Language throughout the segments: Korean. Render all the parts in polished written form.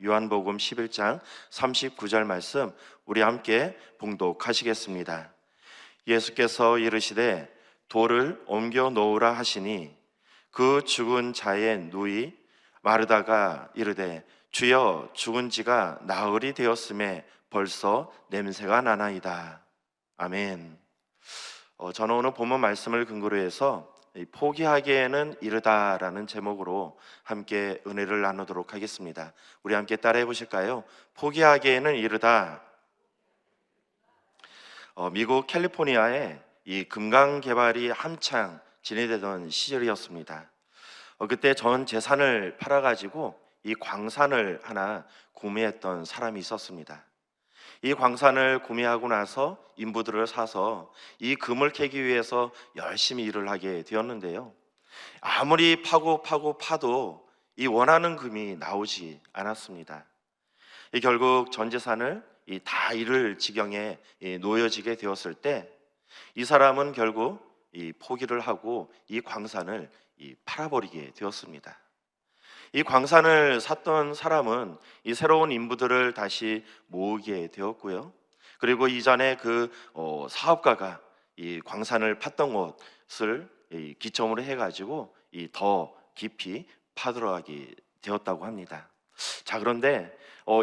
요한복음 11장 39절 말씀 우리 함께 봉독하시겠습니다. 예수께서 이르시되 돌을 옮겨 놓으라 하시니 그 죽은 자의 누이 마르다가 이르되 주여 죽은 지가 나흘이 되었음에 벌써 냄새가 나나이다. 아멘. 저는 오늘 본문 말씀을 근거로 해서 포기하기에는 이르다라는 제목으로 함께 은혜를 나누도록 하겠습니다. 우리 함께 따라해 보실까요? 포기하기에는 이르다. 미국 캘리포니아에 이 금강 개발이 한창 진행되던 시절이었습니다. 그때 전 재산을 팔아가지고 이 광산을 하나 구매했던 사람이 있었습니다. 이 광산을 구매하고 나서 인부들을 사서 이 금을 캐기 위해서 열심히 일을 하게 되었는데요, 아무리 파도 이 원하는 금이 나오지 않았습니다. 결국 전 재산을 다 잃을 지경에 놓여지게 되었을 때 이 사람은 결국 포기를 하고 이 광산을 팔아버리게 되었습니다. 이 광산을 샀던 사람은 이 새로운 인부들을 다시 모으게 되었고요, 그리고 이전에 그 사업가가 이 광산을 팠던 곳을 기점으로 해가지고 더 깊이 파들어가게 되었다고 합니다. 자, 그런데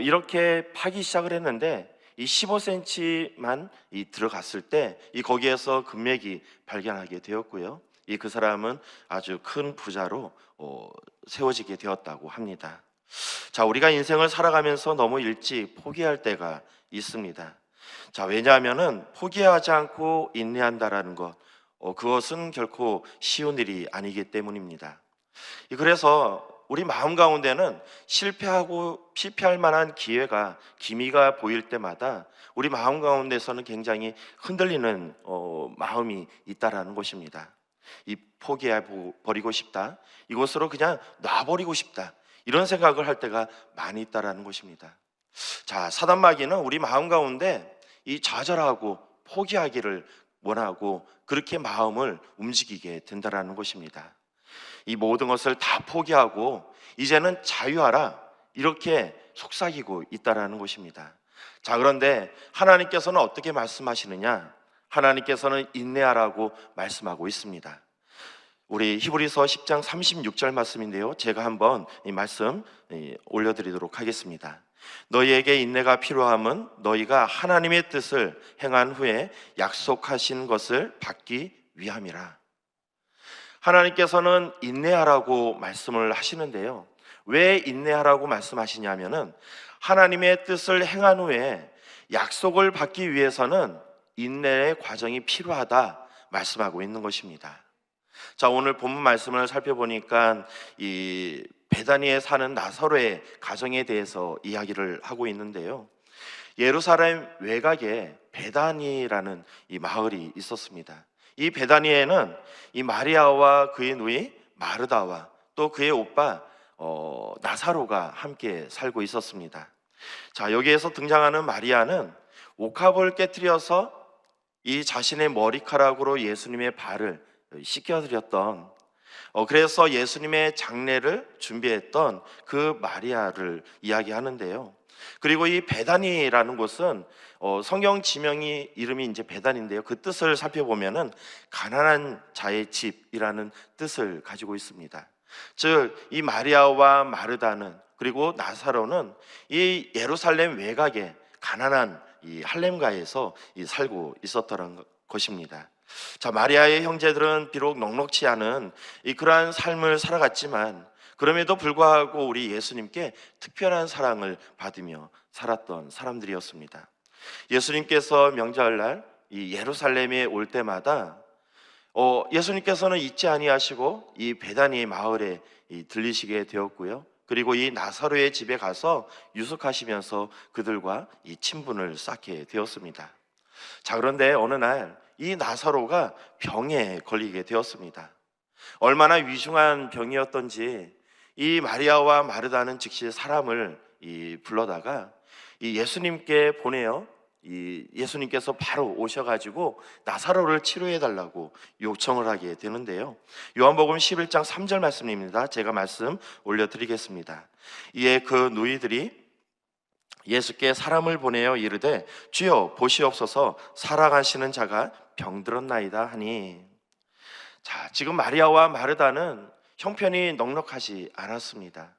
이렇게 파기 시작을 했는데 이 15cm만 들어갔을 때 거기에서 금맥이 발견하게 되었고요, 그 사람은 아주 큰 부자로 세워지게 되었다고 합니다. 자, 우리가 인생을 살아가면서 너무 일찍 포기할 때가 있습니다. 자, 왜냐하면은 포기하지 않고 인내한다라는 것, 그것은 결코 쉬운 일이 아니기 때문입니다. 그래서 우리 마음 가운데는 실패할 만한 기미가 보일 때마다 우리 마음 가운데서는 굉장히 흔들리는 마음이 있다라는 것입니다. 포기해버리고 싶다, 이것으로 그냥 놔버리고 싶다, 이런 생각을 할 때가 많이 있다라는 것입니다. 자, 사단마귀는 우리 마음 가운데 좌절하고 포기하기를 원하고 그렇게 마음을 움직이게 된다라는 것입니다. 이 모든 것을 다 포기하고 이제는 자유하라, 이렇게 속삭이고 있다라는 것입니다. 자, 그런데 하나님께서는 어떻게 말씀하시느냐? 하나님께서는 인내하라고 말씀하고 있습니다. 우리 히브리서 10장 36절 말씀인데요, 제가 한번 이 말씀 올려드리도록 하겠습니다. 너희에게 인내가 필요함은 너희가 하나님의 뜻을 행한 후에 약속하신 것을 받기 위함이라. 하나님께서는 인내하라고 말씀을 하시는데요, 왜 인내하라고 말씀하시냐면은 하나님의 뜻을 행한 후에 약속을 받기 위해서는 인내의 과정이 필요하다 말씀하고 있는 것입니다. 자, 오늘 본문 말씀을 살펴보니까 이 베다니에 사는 나사로의 가정에 대해서 이야기를 하고 있는데요, 예루살렘 외곽에 베다니라는 이 마을이 있었습니다. 이 베다니에는 이 마리아와 그의 누이 마르다와 또 그의 오빠 나사로가 함께 살고 있었습니다. 자, 여기에서 등장하는 마리아는 옥합을 깨트려서 이 자신의 머리카락으로 예수님의 발을 씻겨드렸던, 그래서 예수님의 장례를 준비했던 그 마리아를 이야기하는데요, 그리고 이 베다니라는 곳은 성경 지명이 이름이 이제 베단인데요, 그 뜻을 살펴보면은 가난한 자의 집이라는 뜻을 가지고 있습니다. 즉 이 마리아와 마르다는 그리고 나사로는 이 예루살렘 외곽에 가난한 이 할렘가에서 살고 있었던 것입니다. 자, 마리아의 형제들은 비록 넉넉치 않은 그러한 삶을 살아갔지만 그럼에도 불구하고 우리 예수님께 특별한 사랑을 받으며 살았던 사람들이었습니다. 예수님께서 명절날 이 예루살렘에 올 때마다 예수님께서는 잊지 아니하시고 이 베다니 마을에 들리시게 되었고요, 그리고 이 나사로의 집에 가서 유숙하시면서 그들과 이 친분을 쌓게 되었습니다. 자, 그런데 어느 날 이 나사로가 병에 걸리게 되었습니다. 얼마나 위중한 병이었던지 이 마리아와 마르다는 즉시 사람을 불러다가 예수님께 보내요. 예수님께서 바로 오셔가지고 나사로를 치료해 달라고 요청을 하게 되는데요, 요한복음 11장 3절 말씀입니다. 제가 말씀 올려드리겠습니다. 이에 그 누이들이 예수께 사람을 보내어 이르되 주여 보시옵소서 살아가시는 자가 병들었나이다 하니. 자, 지금 마리아와 마르다는 형편이 넉넉하지 않았습니다.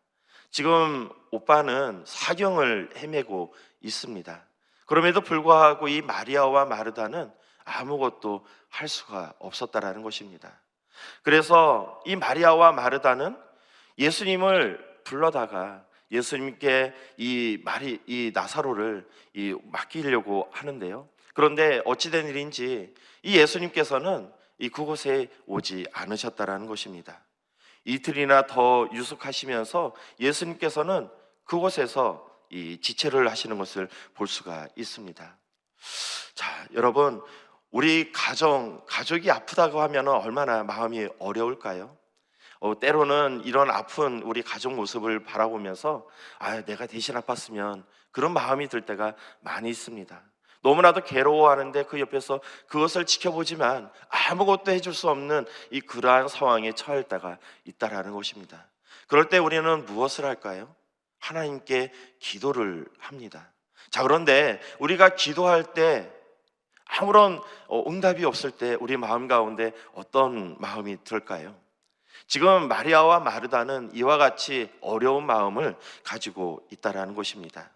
지금 오빠는 사경을 헤매고 있습니다. 그럼에도 불구하고 이 마리아와 마르다는 아무것도 할 수가 없었다라는 것입니다. 그래서 이 마리아와 마르다는 예수님을 불러다가 예수님께 이 나사로를 맡기려고 하는데요. 그런데 어찌된 일인지 이 예수님께서는 그곳에 오지 않으셨다라는 것입니다. 이틀이나 더 유숙하시면서 예수님께서는 그곳에서 이 지체를 하시는 것을 볼 수가 있습니다. 자, 여러분, 우리 가족이 아프다고 하면 얼마나 마음이 어려울까요? 때로는 이런 아픈 우리 가족 모습을 바라보면서 내가 대신 아팠으면 그런 마음이 들 때가 많이 있습니다. 너무나도 괴로워하는데 그 옆에서 그것을 지켜보지만 아무것도 해줄 수 없는 그러한 상황에 처할 때가 있다라는 것입니다. 그럴 때 우리는 무엇을 할까요? 하나님께 기도를 합니다. 자, 그런데 우리가 기도할 때 아무런 응답이 없을 때 우리 마음 가운데 어떤 마음이 들까요? 지금 마리아와 마르다는 이와 같이 어려운 마음을 가지고 있다라는 것입니다.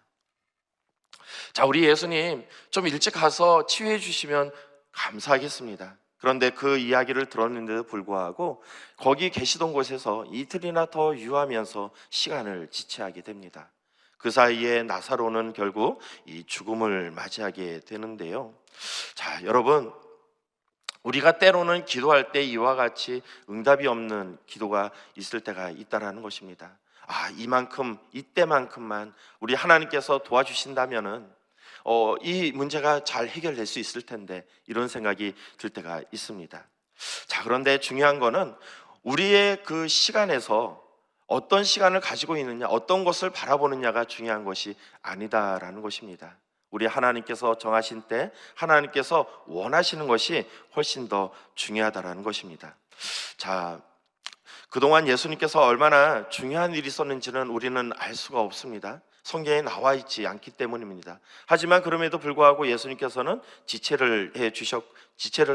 자, 우리 예수님 좀 일찍 가서 치유해 주시면 감사하겠습니다. 그런데 그 이야기를 들었는데도 불구하고 거기 계시던 곳에서 이틀이나 더 유하면서 시간을 지체하게 됩니다. 그 사이에 나사로는 결국 이 죽음을 맞이하게 되는데요. 자, 여러분, 우리가 때로는 기도할 때 이와 같이 응답이 없는 기도가 있을 때가 있다라는 것입니다. 이때만큼만 우리 하나님께서 도와주신다면은 이 문제가 잘 해결될 수 있을 텐데, 이런 생각이 들 때가 있습니다. 자, 그런데 중요한 거는 우리의 그 시간에서 어떤 시간을 가지고 있느냐, 어떤 것을 바라보느냐가 중요한 것이 아니다라는 것입니다. 우리 하나님께서 정하신 때 하나님께서 원하시는 것이 훨씬 더 중요하다라는 것입니다. 자, 그동안 예수님께서 얼마나 중요한 일이 있었는지는 우리는 알 수가 없습니다. 성경에 나와 있지 않기 때문입니다. 하지만 그럼에도 불구하고 예수님께서는 지체를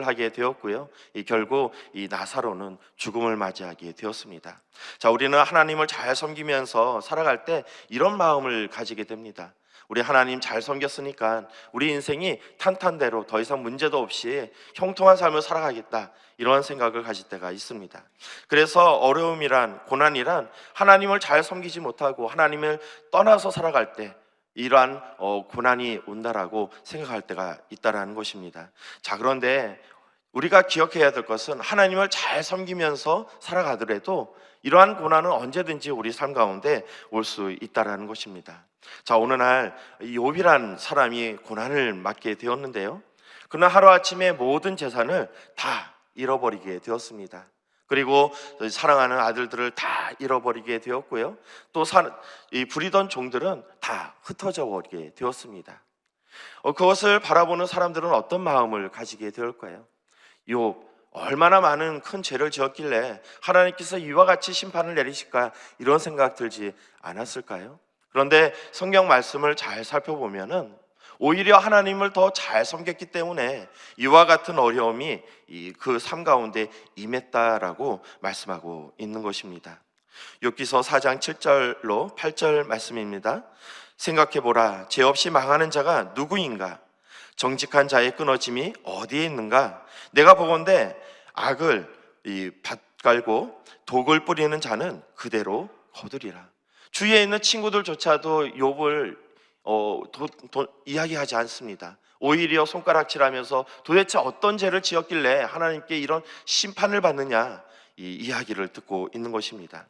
하게 되었고요. 결국 이 나사로는 죽음을 맞이하게 되었습니다. 자, 우리는 하나님을 잘 섬기면서 살아갈 때 이런 마음을 가지게 됩니다. 우리 하나님 잘 섬겼으니까 우리 인생이 탄탄대로 더 이상 문제도 없이 형통한 삶을 살아가겠다, 이런 생각을 가질 때가 있습니다. 그래서 어려움이란, 고난이란 하나님을 잘 섬기지 못하고 하나님을 떠나서 살아갈 때 이러한 고난이 온다라고 생각할 때가 있다라는 것입니다. 자, 그런데 우리가 기억해야 될 것은 하나님을 잘 섬기면서 살아가더라도 이러한 고난은 언제든지 우리 삶 가운데 올 수 있다라는 것입니다. 자, 어느 날 욥이란 사람이 고난을 맞게 되었는데요. 그는 하루아침에 모든 재산을 다 잃어버리게 되었습니다. 그리고 사랑하는 아들들을 다 잃어버리게 되었고요. 또 부리던 종들은 다 흩어져 버리게 되었습니다. 그것을 바라보는 사람들은 어떤 마음을 가지게 되었을까요? 욥, 얼마나 많은 큰 죄를 지었길래 하나님께서 이와 같이 심판을 내리실까, 이런 생각 들지 않았을까요? 그런데 성경 말씀을 잘 살펴보면은 오히려 하나님을 더 잘 섬겼기 때문에 이와 같은 어려움이 그 삶 가운데 임했다라고 말씀하고 있는 것입니다. 욥기서 4장 7절로 8절 말씀입니다. 생각해보라, 죄 없이 망하는 자가 누구인가? 정직한 자의 끊어짐이 어디에 있는가? 내가 보건대 악을 밭갈고 독을 뿌리는 자는 그대로 거두리라. 주위에 있는 친구들조차도 욥을 이야기하지 않습니다. 오히려 손가락질하면서 도대체 어떤 죄를 지었길래 하나님께 이런 심판을 받느냐, 이 이야기를 듣고 있는 것입니다.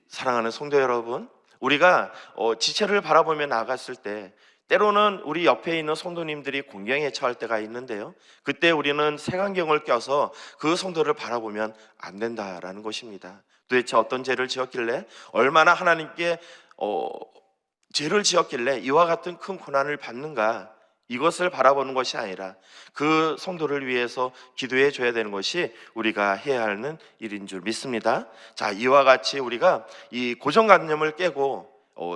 사랑하는 성도 여러분, 우리가 지체를 바라보며 나아갔을 때 때로는 우리 옆에 있는 성도님들이 공경에 처할 때가 있는데요, 그때 우리는 색안경을 껴서 그 성도를 바라보면 안 된다라는 것입니다. 도대체 어떤 죄를 지었길래, 얼마나 하나님께 죄를 지었길래 이와 같은 큰 고난을 받는가, 이것을 바라보는 것이 아니라 그 성도를 위해서 기도해 줘야 되는 것이 우리가 해야 하는 일인 줄 믿습니다. 자, 이와 같이 우리가 이 고정관념을 깨고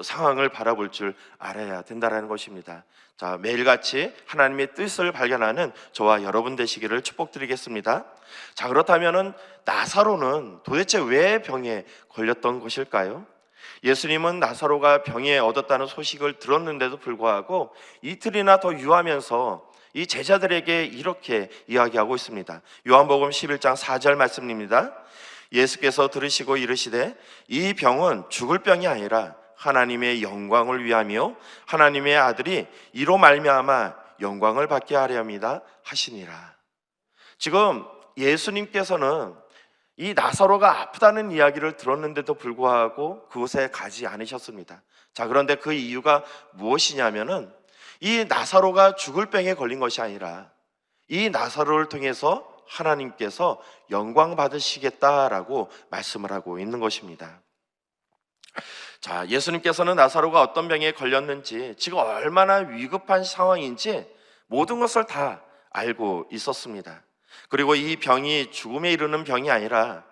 상황을 바라볼 줄 알아야 된다는 것입니다. 자, 매일같이 하나님의 뜻을 발견하는 저와 여러분 되시기를 축복드리겠습니다. 자, 그렇다면은 나사로는 도대체 왜 병에 걸렸던 것일까요? 예수님은 나사로가 병에 얻었다는 소식을 들었는데도 불구하고 이틀이나 더 유하면서 이 제자들에게 이렇게 이야기하고 있습니다. 요한복음 11장 4절 말씀입니다. 예수께서 들으시고 이르시되 이 병은 죽을 병이 아니라 하나님의 영광을 위하며 하나님의 아들이 이로 말미암아 영광을 받게 하려 함이다 하시니라. 지금 예수님께서는 이 나사로가 아프다는 이야기를 들었는데도 불구하고 그곳에 가지 않으셨습니다. 자, 그런데 그 이유가 무엇이냐면은 이 나사로가 죽을 병에 걸린 것이 아니라 이 나사로를 통해서 하나님께서 영광 받으시겠다라고 말씀을 하고 있는 것입니다. 자, 예수님께서는 나사로가 어떤 병에 걸렸는지, 지금 얼마나 위급한 상황인지 모든 것을 다 알고 있었습니다. 그리고 이 병이 죽음에 이르는 병이 아니라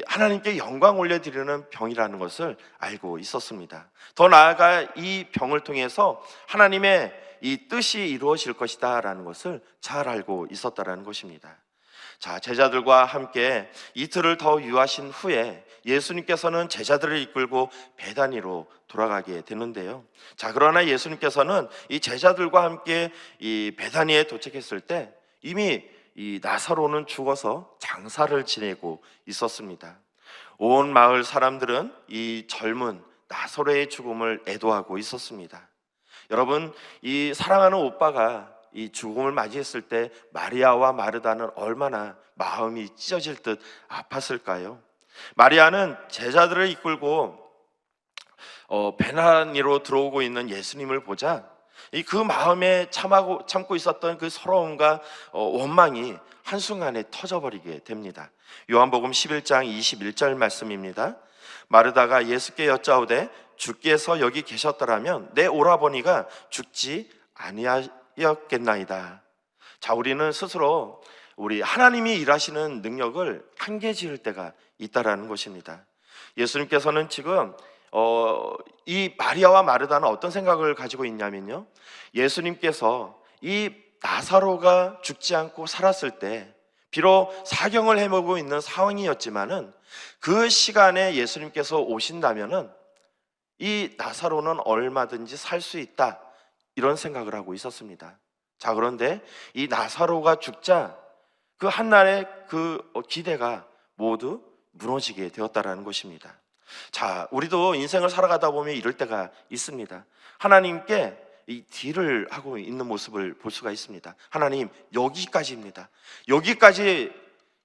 하나님께 영광 올려드리는 병이라는 것을 알고 있었습니다. 더 나아가 이 병을 통해서 하나님의 이 뜻이 이루어질 것이다 라는 것을 잘 알고 있었다라는 것입니다. 자, 제자들과 함께 이틀을 더 유하신 후에 예수님께서는 제자들을 이끌고 베다니로 돌아가게 되는데요. 자, 그러나 예수님께서는 이 제자들과 함께 이 베다니에 도착했을 때 이미 이 나사로는 죽어서 장사를 지내고 있었습니다. 온 마을 사람들은 이 젊은 나사로의 죽음을 애도하고 있었습니다. 여러분, 이 사랑하는 오빠가 이 죽음을 맞이했을 때 마리아와 마르다는 얼마나 마음이 찢어질 듯 아팠을까요? 마리아는 제자들을 이끌고 베나니로 들어오고 있는 예수님을 보자 그 마음에 참고 있었던 그 서러움과 원망이 한순간에 터져버리게 됩니다. 요한복음 11장 21절 말씀입니다. 마르다가 예수께 여짜오되 주께서 여기 계셨더라면 내 오라버니가 죽지 아니하였겠나이다. 자, 우리는 스스로 우리 하나님이 일하시는 능력을 한계 지을 때가 있다라는 것입니다. 예수님께서는 지금 이 마리아와 마르다는 어떤 생각을 가지고 있냐면요, 예수님께서 이 나사로가 죽지 않고 살았을 때 비록 사경을 해먹고 있는 상황이었지만은 그 시간에 예수님께서 오신다면은 이 나사로는 얼마든지 살 수 있다, 이런 생각을 하고 있었습니다. 자, 그런데 이 나사로가 죽자 그 한날의 그 기대가 모두 무너지게 되었다라는 것입니다. 자, 우리도 인생을 살아가다 보면 이럴 때가 있습니다. 하나님께 이 딜을 하고 있는 모습을 볼 수가 있습니다. 하나님, 여기까지입니다. 여기까지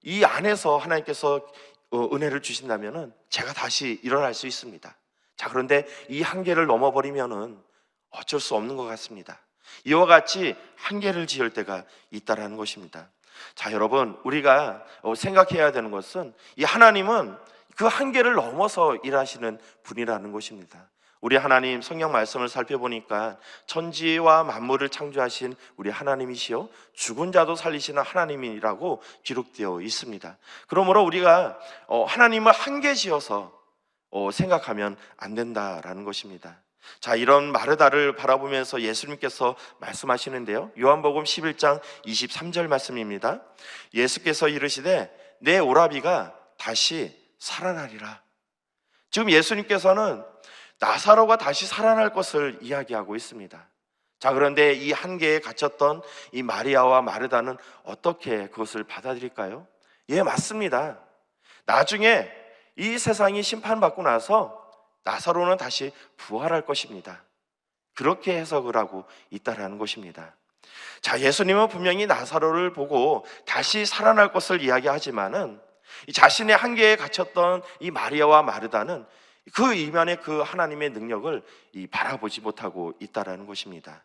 이 안에서 하나님께서 은혜를 주신다면은 제가 다시 일어날 수 있습니다. 자, 그런데 이 한계를 넘어버리면은 어쩔 수 없는 것 같습니다. 이와 같이 한계를 지을 때가 있다라는 것입니다. 자, 여러분, 우리가 생각해야 되는 것은 이 하나님은 그 한계를 넘어서 일하시는 분이라는 것입니다. 우리 하나님 성경 말씀을 살펴보니까 천지와 만물을 창조하신 우리 하나님이시요 죽은 자도 살리시는 하나님이라고 기록되어 있습니다. 그러므로 우리가 하나님을 한계 지어서 생각하면 안 된다라는 것입니다. 자, 이런 마르다를 바라보면서 예수님께서 말씀하시는데요, 요한복음 11장 23절 말씀입니다. 예수께서 이르시되 내 오라비가 다시 살아나리라. 지금 예수님께서는 나사로가 다시 살아날 것을 이야기하고 있습니다. 자, 그런데 이 한계에 갇혔던 이 마리아와 마르다는 어떻게 그것을 받아들일까요? 예, 맞습니다. 나중에 이 세상이 심판받고 나서 나사로는 다시 부활할 것입니다. 그렇게 해석을 하고 있다라는 것입니다. 자, 예수님은 분명히 나사로를 보고 다시 살아날 것을 이야기하지만은 이 자신의 한계에 갇혔던 이 마리아와 마르다는 그 이면의 그 하나님의 능력을 바라보지 못하고 있다라는 것입니다.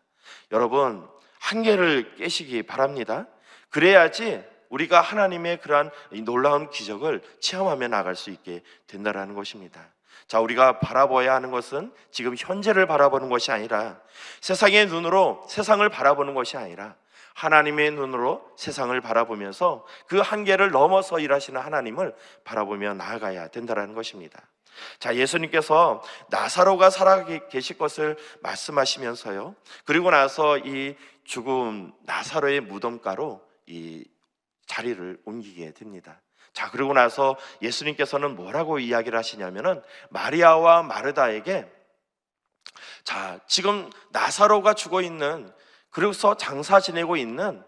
여러분, 한계를 깨시기 바랍니다. 그래야지 우리가 하나님의 그러한 놀라운 기적을 체험하며 나갈 수 있게 된다라는 것입니다. 자, 우리가 바라봐야 하는 것은 지금 현재를 바라보는 것이 아니라 세상의 눈으로 세상을 바라보는 것이 아니라 하나님의 눈으로 세상을 바라보면서 그 한계를 넘어서 일하시는 하나님을 바라보며 나아가야 된다는 것입니다. 자, 예수님께서 나사로가 살아 계실 것을 말씀하시면서요, 그리고 나서 이 죽은 나사로의 무덤가로 이 자리를 옮기게 됩니다. 자, 그리고 나서 예수님께서는 뭐라고 이야기를 하시냐면은 마리아와 마르다에게, 자, 지금 나사로가 죽어 있는, 그래서 장사 지내고 있는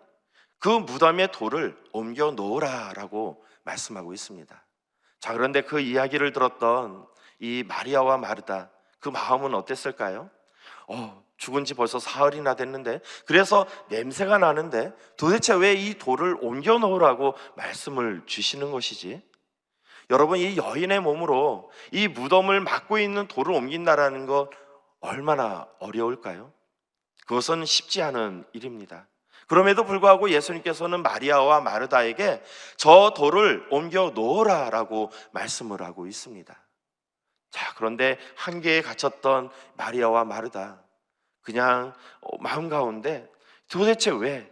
그 무덤의 돌을 옮겨 놓으라라고 말씀하고 있습니다. 자, 그런데 그 이야기를 들었던 이 마리아와 마르다, 그 마음은 어땠을까요? 죽은 지 벌써 사흘이나 됐는데, 그래서 냄새가 나는데 도대체 왜 이 돌을 옮겨 놓으라고 말씀을 주시는 것이지? 여러분, 이 여인의 몸으로 이 무덤을 막고 있는 돌을 옮긴다라는 것 얼마나 어려울까요? 그것은 쉽지 않은 일입니다. 그럼에도 불구하고 예수님께서는 마리아와 마르다에게 저 돌을 옮겨 놓으라라고 말씀을 하고 있습니다. 자, 그런데 한계에 갇혔던 마리아와 마르다, 그냥 마음 가운데 도대체 왜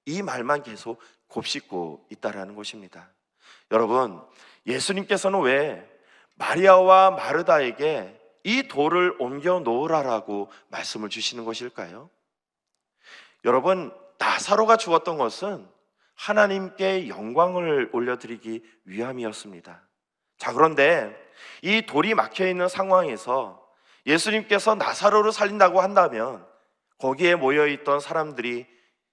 이 말만 계속 곱씹고 있다라는 것입니다. 여러분, 예수님께서는 왜 마리아와 마르다에게 이 돌을 옮겨 놓으라라고 말씀을 주시는 것일까요? 여러분, 나사로가 죽었던 것은 하나님께 영광을 올려드리기 위함이었습니다. 자, 그런데 이 돌이 막혀 있는 상황에서 예수님께서 나사로를 살린다고 한다면 거기에 모여 있던 사람들이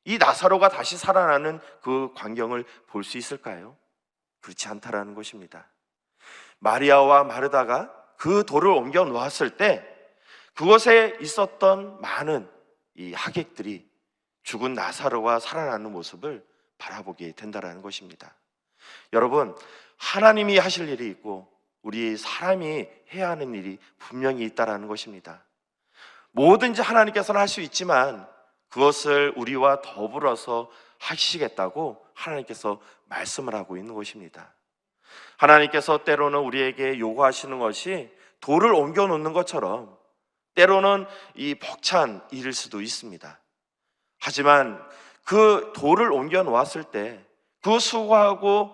이 나사로가 다시 살아나는 그 광경을 볼 수 있을까요? 그렇지 않다라는 것입니다. 마리아와 마르다가 그 돌을 옮겨 놓았을 때 그곳에 있었던 많은 이 하객들이 죽은 나사로가 살아나는 모습을 바라보게 된다라는 것입니다. 여러분, 하나님이 하실 일이 있고 우리 사람이 해야 하는 일이 분명히 있다라는 것입니다. 뭐든지 하나님께서는 할 수 있지만 그것을 우리와 더불어서 하시겠다고 하나님께서 말씀을 하고 있는 것입니다. 하나님께서 때로는 우리에게 요구하시는 것이 돌을 옮겨 놓는 것처럼 때로는 이 벅찬 일일 수도 있습니다. 하지만 그 돌을 옮겨 놓았을 때, 그 수고하고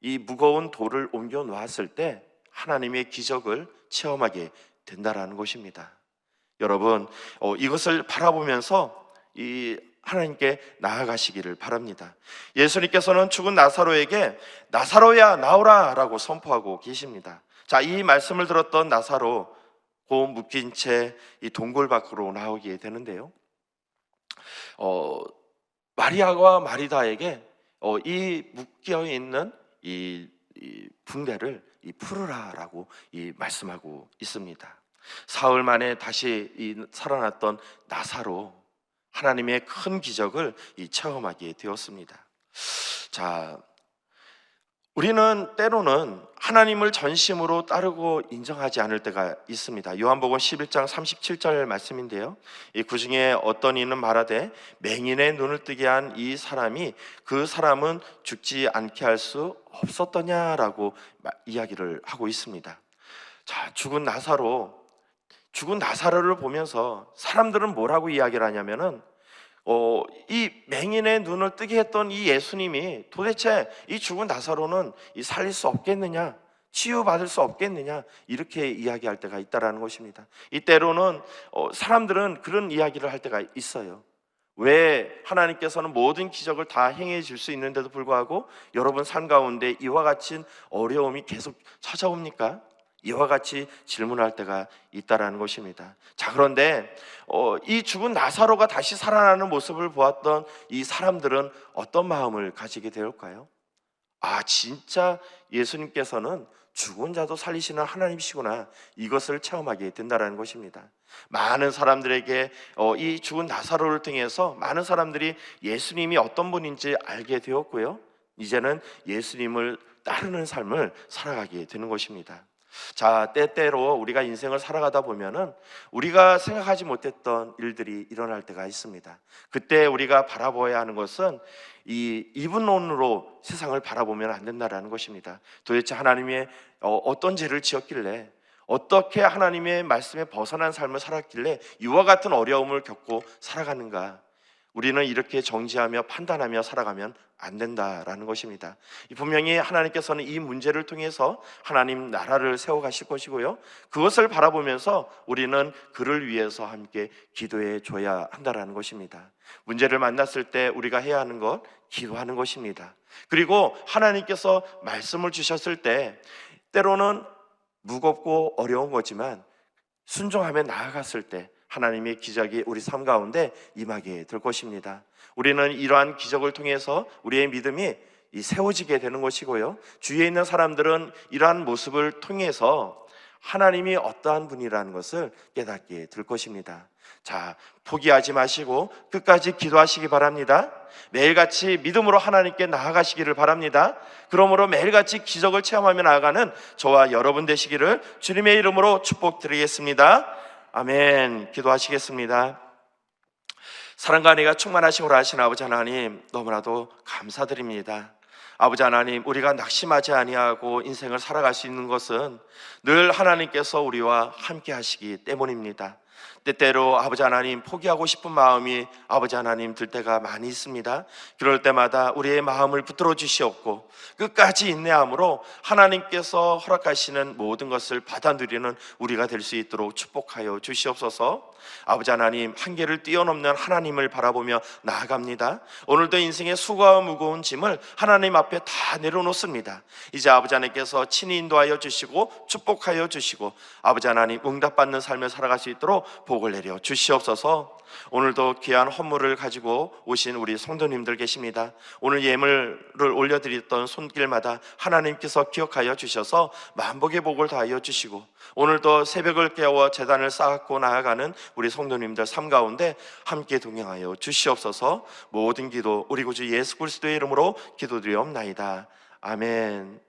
이 무거운 돌을 옮겨 놓았을 때 하나님의 기적을 체험하게 된다라는 것입니다. 여러분, 이것을 바라보면서 이 하나님께 나아가시기를 바랍니다. 예수님께서는 죽은 나사로에게 나사로야 나오라 라고 선포하고 계십니다. 자, 이 말씀을 들었던 나사로 곧 묶인 채 이 동굴 밖으로 나오게 되는데요, 마리아와 마리다에게 이 묶여 있는 이 붕대를 풀으라라고 말씀하고 있습니다. 사흘 만에 다시 살아났던 나사로, 하나님의 큰 기적을 체험하게 되었습니다. 자, 우리는 때로는 하나님을 전심으로 따르고 인정하지 않을 때가 있습니다. 요한복음 11장 37절 말씀인데요, 그 중에 어떤 이는 말하되 맹인의 눈을 뜨게 한 이 사람이 그 사람은 죽지 않게 할 수 없었더냐라고 이야기를 하고 있습니다. 자, 죽은 나사로를 보면서 사람들은 뭐라고 이야기를 하냐면은 이 맹인의 눈을 뜨게 했던 이 예수님이 도대체 이 죽은 나사로는 살릴 수 없겠느냐, 치유받을 수 없겠느냐, 이렇게 이야기할 때가 있다라는 것입니다. 이때로는 사람들은 그런 이야기를 할 때가 있어요. 왜 하나님께서는 모든 기적을 다 행해 줄 수 있는데도 불구하고 여러분 삶 가운데 이와 같은 어려움이 계속 찾아옵니까? 이와 같이 질문할 때가 있다라는 것입니다. 자, 그런데 이 죽은 나사로가 다시 살아나는 모습을 보았던 이 사람들은 어떤 마음을 가지게 되었을까요? 아, 진짜 예수님께서는 죽은 자도 살리시는 하나님이시구나, 이것을 체험하게 된다는 것입니다. 많은 사람들에게 이 죽은 나사로를 통해서 많은 사람들이 예수님이 어떤 분인지 알게 되었고요, 이제는 예수님을 따르는 삶을 살아가게 되는 것입니다. 자, 때때로 우리가 인생을 살아가다 보면은 우리가 생각하지 못했던 일들이 일어날 때가 있습니다. 그때 우리가 바라봐야 하는 것은 이 이분론으로 세상을 바라보면 안 된다라는 것입니다. 도대체 하나님의 어떤 죄를 지었길래, 어떻게 하나님의 말씀에 벗어난 삶을 살았길래 이와 같은 어려움을 겪고 살아가는가, 우리는 이렇게 정지하며 판단하며 살아가면 안 된다라는 것입니다. 분명히 하나님께서는 이 문제를 통해서 하나님 나라를 세워가실 것이고요, 그것을 바라보면서 우리는 그를 위해서 함께 기도해 줘야 한다라는 것입니다. 문제를 만났을 때 우리가 해야 하는 것, 기도하는 것입니다. 그리고 하나님께서 말씀을 주셨을 때 때로는 무겁고 어려운 거지만 순종하며 나아갔을 때 하나님의 기적이 우리 삶 가운데 임하게 될 것입니다. 우리는 이러한 기적을 통해서 우리의 믿음이 세워지게 되는 것이고요, 주위에 있는 사람들은 이러한 모습을 통해서 하나님이 어떠한 분이라는 것을 깨닫게 될 것입니다. 자, 포기하지 마시고 끝까지 기도하시기 바랍니다. 매일같이 믿음으로 하나님께 나아가시기를 바랍니다. 그러므로 매일같이 기적을 체험하며 나아가는 저와 여러분 되시기를 주님의 이름으로 축복드리겠습니다. 아멘. 기도하시겠습니다. 사랑과 은혜가 충만하시고 하신 아버지 하나님, 너무나도 감사드립니다. 아버지 하나님, 우리가 낙심하지 아니하고 인생을 살아갈 수 있는 것은 늘 하나님께서 우리와 함께 하시기 때문입니다. 때때로 아버지 하나님 포기하고 싶은 마음이 아버지 하나님 들 때가 많이 있습니다. 그럴 때마다 우리의 마음을 붙들어 주시옵고 끝까지 인내함으로 하나님께서 허락하시는 모든 것을 받아 누리는 우리가 될 수 있도록 축복하여 주시옵소서. 아버지 하나님, 한계를 뛰어넘는 하나님을 바라보며 나아갑니다. 오늘도 인생의 수고와 무거운 짐을 하나님 앞에 다 내려놓습니다. 이제 아버지 하나님께서 친히 인도하여 주시고 축복하여 주시고 아버지 하나님 응답받는 삶을 살아갈 수 있도록 복을 내려 주시옵소서. 오늘도 귀한 헌물을 가지고 오신 우리 성도님들 계십니다. 오늘 예물을 올려드렸던 손길마다 하나님께서 기억하여 주셔서 만복의 복을 다하여 주시고 오늘도 새벽을 깨워 제단을 쌓고 나아가는 우리 성도님들 삶 가운데 함께 동행하여 주시옵소서. 모든 기도 우리 구주 예수 그리스도의 이름으로 기도드리옵나이다. 아멘.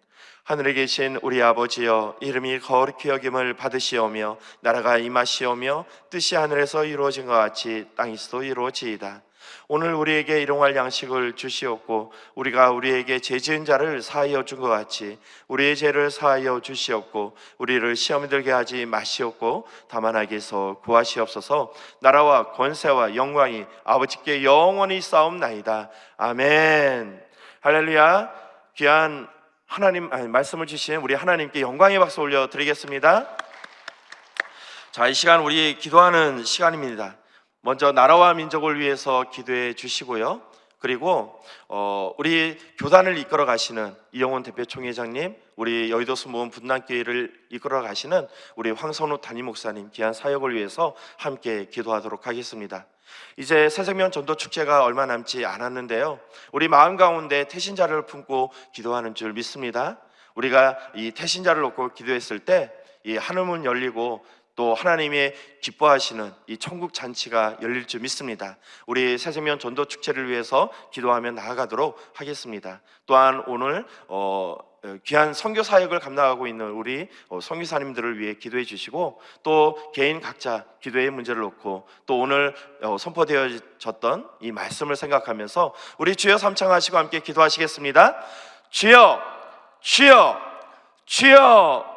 하늘에 계신 우리 아버지여, 이름이 거룩히 여김을 받으시오며 나라가 임하시오며 뜻이 하늘에서 이루어진 것 같이 땅에서도 이루어지이다. 오늘 우리에게 일용할 양식을 주시옵고 우리가 우리에게 죄 지은 자를 사하여 준 것 같이 우리의 죄를 사하여 주시옵고 우리를 시험에 들게 하지 마시옵고 다만 악에서 구하시옵소서. 나라와 권세와 영광이 아버지께 영원히 쌓옵나이다. 아멘. 할렐루야. 귀한 하나님 말씀을 주신 우리 하나님께 영광의 박수 올려드리겠습니다. 자, 이 시간 우리 기도하는 시간입니다. 먼저 나라와 민족을 위해서 기도해 주시고요, 그리고 우리 교단을 이끌어 가시는 이영훈 대표 총회장님, 우리 여의도 순복음 분당교회를 이끌어 가시는 우리 황선우 담임 목사님 귀한 사역을 위해서 함께 기도하도록 하겠습니다. 이제 새생명 전도 축제가 얼마 남지 않았는데요, 우리 마음 가운데 태신자를 품고 기도하는 줄 믿습니다. 우리가 이 태신자를 놓고 기도했을 때 이 하늘문 열리고 또 하나님의 기뻐하시는 이 천국 잔치가 열릴 줄 믿습니다. 우리 새생명 전도 축제를 위해서 기도하며 나아가도록 하겠습니다. 또한 오늘 귀한 선교 사역을 감당하고 있는 우리 선교사님들을 위해 기도해 주시고 또 개인 각자 기도의 문제를 놓고 또 오늘 선포되어졌던 이 말씀을 생각하면서 우리 주여 삼창하시고 함께 기도하시겠습니다. 주여, 주여, 주여.